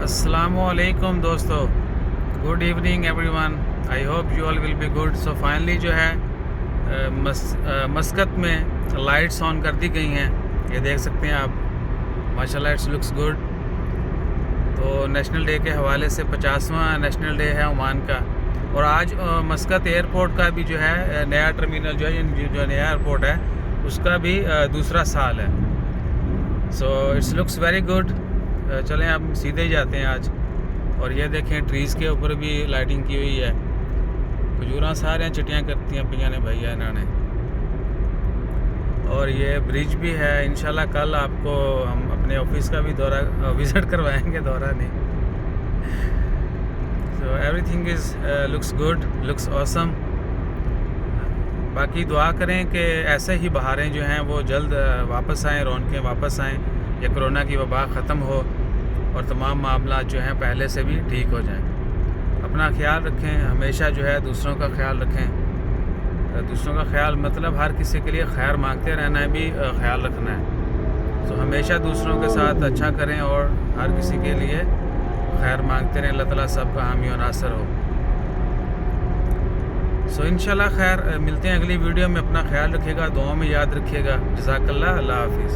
अस्सलामुअलैकुम दोस्तों, good evening everyone. I hope you all will be good. So finally जो है मस्कत में लाइट्स ऑन कर दी गई हैं, ये देख सकते हैं आप। माशाल्लाह इट्स लुक्स गुड। तो नेशनल डे के हवाले से 50वां नेशनल डे है ओमान का। और आज मस्कत एयरपोर्ट का भी जो है नया टर्मिनल जो है, जो नया एयरपोर्ट है उसका भी दूसरा साल है। So it's looks very good. चलें अब सीधे ही जाते हैं आज। और ये देखें ट्रीज़ के ऊपर भी लाइटिंग की हुई है। खजूर सारे चिटियाँ करती हैं पिया ने भैया इन्होंने। और ये ब्रिज भी है। इंशाल्लाह कल आपको हम अपने ऑफिस का भी दौरा विज़िट करवाएंगे, दौरा नहीं। So everything is looks good, looks awesome. बाकी दुआ करें कि ऐसे ही बहारें जो हैं वो जल्द वापस आएँ, रौनकें वापस आएँ, या कोरोना की वबा ख़त्म हो और तमाम मामला जो हैं पहले से भी ठीक हो जाएं। अपना ख्याल रखें, हमेशा जो है दूसरों का ख्याल रखें। दूसरों का ख्याल मतलब हर किसी के लिए खैर मांगते रहना है, भी ख्याल रखना है। तो हमेशा दूसरों के साथ अच्छा करें और हर किसी के लिए खैर मांगते रहें। अल्लाह ताला सबका हामी और नासर हो। सो इंशाल्लाह खैर मिलते हैं अगली वीडियो में। अपना ख्याल रखिएगा, दुआओं में याद रखिएगा। जज़ाकल्लाह, अल्लाह हाफिज़।